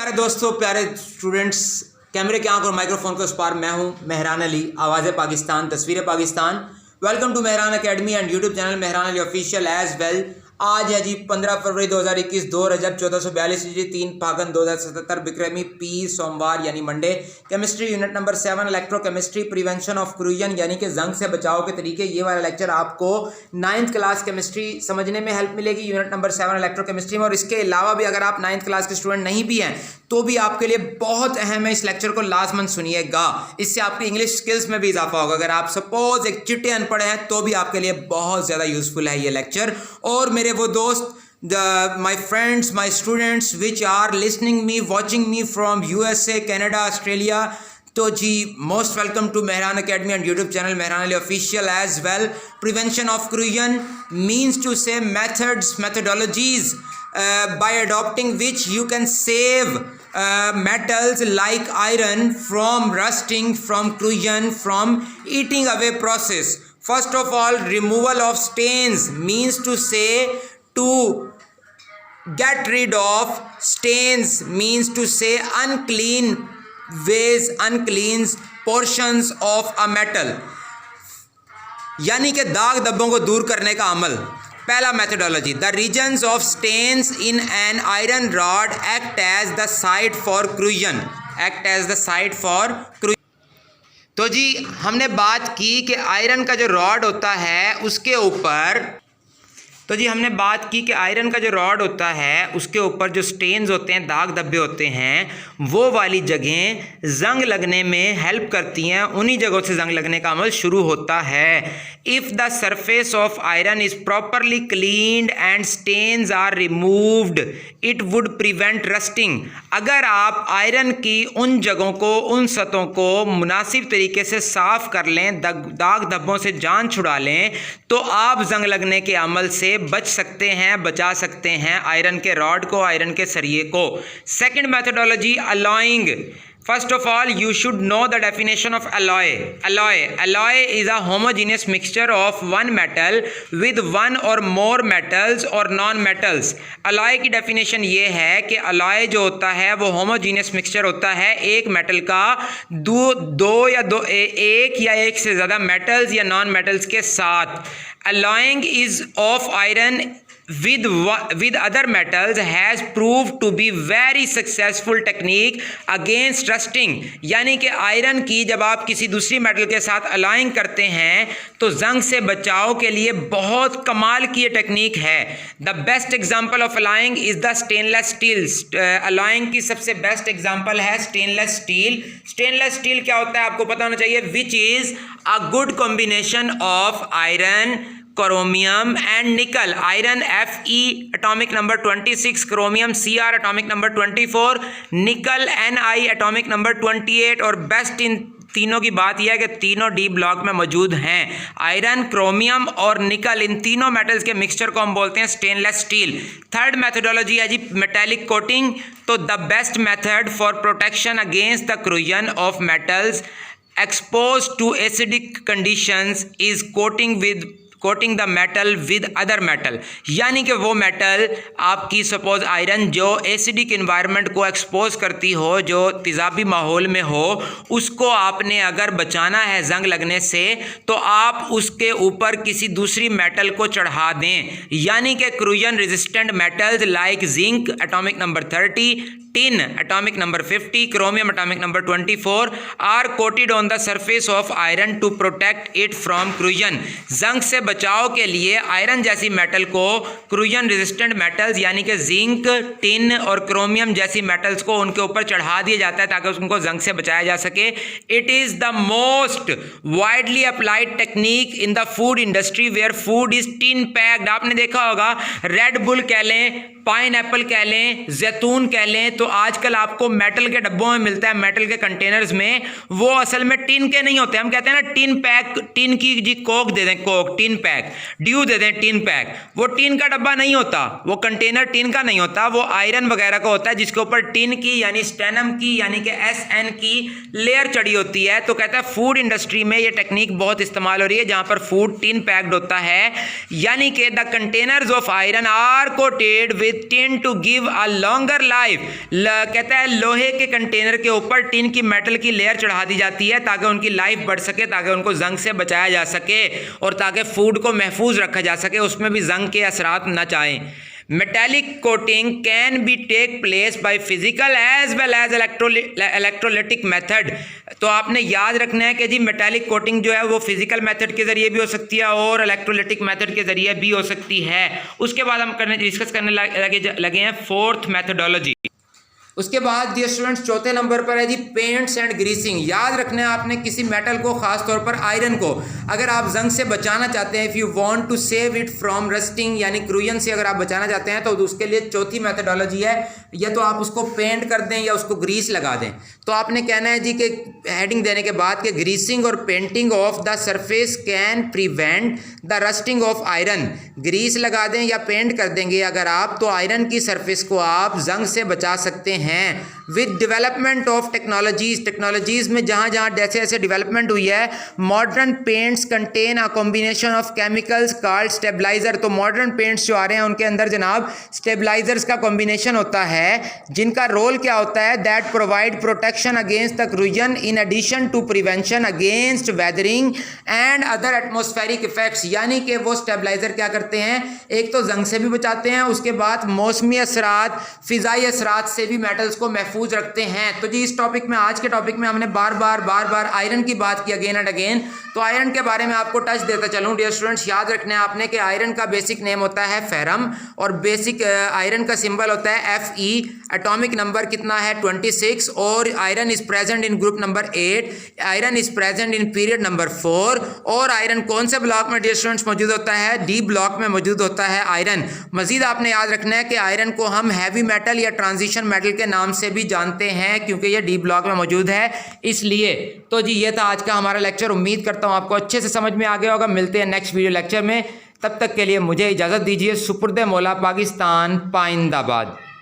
प्यारे दोस्तों, प्यारे स्टूडेंट्स, कैमरे की आंख और माइक्रोफोन के उस पार मैं हूं मेहरान अली, आवाज़ पाकिस्तान, तस्वीरें Pakistan. Welcome to Mehran academy and YouTube channel Mehran Ali official as well. आज है जी 15 फरवरी 2021, 2 रजब 1442 जी 3 फागन 2077 बिक्रमी पी सोमवार यानी Monday. Chemistry unit number 7 electrochemistry prevention of corrosion यानी कि जंग से बचाव के तरीके। ये वाला लेक्चर आपको 9th क्लास केमिस्ट्री समझने में हेल्प मिलेगी यूनिट नंबर 7 इलेक्ट्रोकेमिस्ट्री में। और इसके अलावा भी अगर आप 9th क्लास के स्टूडेंट नहीं भी हैं तो भी आपके लिए बहुत अहम है, इस लेक्चर को लाजमन सुनिएगा। इससे आपकी इंग्लिश स्किल्स में भी इजाफा होगा। अगर आप सपोज एक चिट्टे अनपढ़ हैं तो भी आपके लिए बहुत ज़्यादा यूजफुल है ये लेक्चर। और मेरे वो दोस्त, my friends, my students which are listening me, watching me from USA, Canada, Australia, तो जी most welcome to Mehran academy and YouTube channel Mehran Ali official as well. Prevention of corrosion means to say methods, methodologies by adopting which you can save metals like iron from rusting, from corrosion, from eating away process. First of all, removal of stains means to say to get rid of stains, means to say unclean ways, unclean portions of a metal, यानी कि दाग धब्बों को दूर करने का अमल। पहला methodology, the regions of stains in an iron rod act as the site for corrosion, act as the site for corrosion. तो जी हमने बात की कि आयरन का जो रॉड होता है उसके ऊपर, तो जी हमने बात की कि आयरन का जो रॉड होता है उसके ऊपर जो स्टेन्स होते हैं, दाग धब्बे होते हैं, वो वाली जगहें जंग लगने में हेल्प करती हैं। उन्हीं जगहों से जंग लगने का अमल शुरू होता है। If the surface of iron is properly cleaned and stains are removed it would prevent rusting. अगर आप आयरन की उन जगहों को, उन सतहों को मुनासिब तरीके से साफ़ कर लें, दाग धब्बों से जान छुड़ा लें, तो आप जंग लगने के अमल से बच सकते हैं, बचा सकते हैं आयरन के रॉड को, आयरन के सरिये को। Second methodology, alloying. First of all you should know the definition of alloy. Alloy is a homogeneous mixture of one metal with one और मोर मेटल्स और नॉन मेटल्स। अलॉय की डेफिनेशन ये है कि अलॉय जो होता है वो होमोजेनियस मिक्सचर होता है एक मेटल का एक या एक से ज़्यादा मेटल्स या नॉन मेटल्स के साथ। Alloying is of iron with other metals has proved to be very successful technique against rusting। यानी कि आयरन की जब आप किसी दूसरी मेटल के साथ अलाइंग करते हैं तो जंग से बचाव के लिए बहुत कमाल की ये टेक्निक है। The best example of alloying is the stainless steel. Alloying की सबसे बेस्ट एग्जाम्पल है स्टेनलेस स्टील। स्टेनलेस स्टील क्या होता है आपको पता होना चाहिए, which is a good combination of iron, chromium and nickel. Iron Fe atomic number 26, chromium Cr atomic number 24, nickel Ni atomic number 28। और बेस्ट इन तीनों की बात यह है कि तीनों डी ब्लॉक में मौजूद हैं। आयरन, क्रोमियम और निकल, इन तीनों मेटल्स के मिक्सचर को हम बोलते हैं स्टेनलेस स्टील। थर्ड मेथोडोलॉजी है जी मेटेलिक कोटिंग। तो the best method for protection against the corrosion of metals exposed to acidic conditions is coating the metal with other metal. यानी कि वो मेटल आपकी सपोज आयरन जो एसिडिक इन्वायरमेंट को expose करती हो, जो तेज़ाबी माहौल में हो, उसको आपने अगर बचाना है जंग लगने से तो आप उसके ऊपर किसी दूसरी मेटल को चढ़ा दें। यानी कि corrosion resistant metals like zinc atomic number 30, tin atomic number 50, chromium atomic number 24 are coated on the surface of iron to protect it from corrosion. जंग से बचाव के लिए आयरन जैसी मेटल को क्रूजन रेजिस्टेंट मेटल्स यानी कि जिंक, टिन और क्रोमियम जैसी मेटल्स को उनके ऊपर चढ़ा दिया जाता है ताकि उनको जंग से बचाया जा सके। It is the most widely applied technique in the food industry where food is tin packed. आपने देखा होगा रेड बुल कह लें, पाइन एप्पल कह लें, जैतून कह लें, तो आजकल आपको मेटल के डब्बों में मिलता है, मेटल के कंटेनर्स में। वो असल में टिन के नहीं होते। हम कहते हैं ना टिन पैक, टिन की जी कोक दे दें, कोक टिन पैक, ड्यू दे दें टिन पैक। वो टिन का डब्बा नहीं होता, वो कंटेनर टिन का नहीं होता, वो आयरन वगैरह का होता है जिसके ऊपर टिन की यानी स्टेनम की यानी कि SN की लेयर चढ़ी होती है। तो कहता है फूड इंडस्ट्री में ये टेक्निक बहुत इस्तेमाल हो रही है जहां पर फूड टिन पैक्ड होता है, यानी कि the containers of iron are coated with tin to give a longer life. कहता है लोहे के कंटेनर के ऊपर टिन की मेटल की लेयर चढ़ा दी जाती है ताकि उनकी लाइफ बढ़ सके, ताकि उनको जंग से बचाया जा सके और ताकि फूड को महफूज रखा जा सके, उसमें भी जंग के असरात न चाहें। Metallic coating can be take place by physical as well as electrolytic method. तो आपने याद रखना है कि जी मेटेलिक कोटिंग जो है वो फिजिकल मेथड के जरिए भी हो सकती है और इलेक्ट्रोलिटिक मेथड के जरिए भी हो सकती है। उसके बाद हम डिस्कस करने लगे हैं फोर्थ मेथडोलॉजी। उसके बाद डियर स्टूडेंट्स चौथे नंबर पर है जी पेंट्स एंड ग्रीसिंग। याद रखना है आपने किसी मेटल को, खास तौर पर आयरन को, अगर आप जंग से बचाना चाहते हैं, if you want to save it from rusting यानी क्रूयन से अगर आप बचाना चाहते हैं तो उसके लिए चौथी मेथडोलॉजी है, या तो आप उसको पेंट कर दें या उसको ग्रीस लगा दें। तो आपने कहना है जी कि हेडिंग देने के बाद कि ग्रीसिंग और painting of the surface can prevent the rusting of iron. Grease लगा दें या पेंट कर देंगे अगर आप, तो आयरन की सरफेस को आप जंग से बचा सकते हैं। विद डेवलपमेंट ऑफ टेक्नोलॉजीज में जहां जहां जैसे जैसे डेवलपमेंट हुई है, modern paints contain a combination of chemicals called stabiliser. तो मॉडर्न पेंट्स जो आ रहे हैं उनके अंदर जनाब स्टेबलाइजर्स का कॉम्बिनेशन होता है, जिनका रोल क्या होता है, that provide protection against the corrosion in addition to prevention against weathering and other atmospheric effects. यानी कि वो स्टेबलाइजर क्या करते हैं, एक तो जंग से भी बचाते हैं, उसके बाद मौसमी असरात, फिजाई असरात से भी मेटल्स को महफूज रखते हैं। तो जी इस टॉपिक में, आज के टॉपिक में हमने बार बार आयरन की बात की अगेन एंड अगेन। तो आयरन के बारे में आपको टच देता चलूं डियर स्टूडेंट्स। याद रखना है आपने कि आयरन का बेसिक नेम होता है फेरम और बेसिक आयरन का सिंबल होता है Fe। एटॉमिक नंबर कितना है 26 और iron is present in group number 8, iron is present in period number 4। और आयरन कौन से ब्लॉक में डियर स्टूडेंट्स मौजूद होता है, डी ब्लॉक में मौजूद होता है आयरन। मजीद आपने याद रखना है कि आयरन को हम हैवी मेटल या ट्रांजिशन मेटल के नाम से भी जानते हैं क्योंकि ये डी ब्लॉक में मौजूद है इसलिए। तो जी ये था आज का हमारा लेक्चर। उम्मीद करता हूँ आपको अच्छे से समझ में आ गया होगा। मिलते हैं नेक्स्ट वीडियो लेक्चर में, तब तक के लिए मुझे इजाज़त दीजिए। सुपुर्द मौला पाकिस्तान, पाइंदाबाद।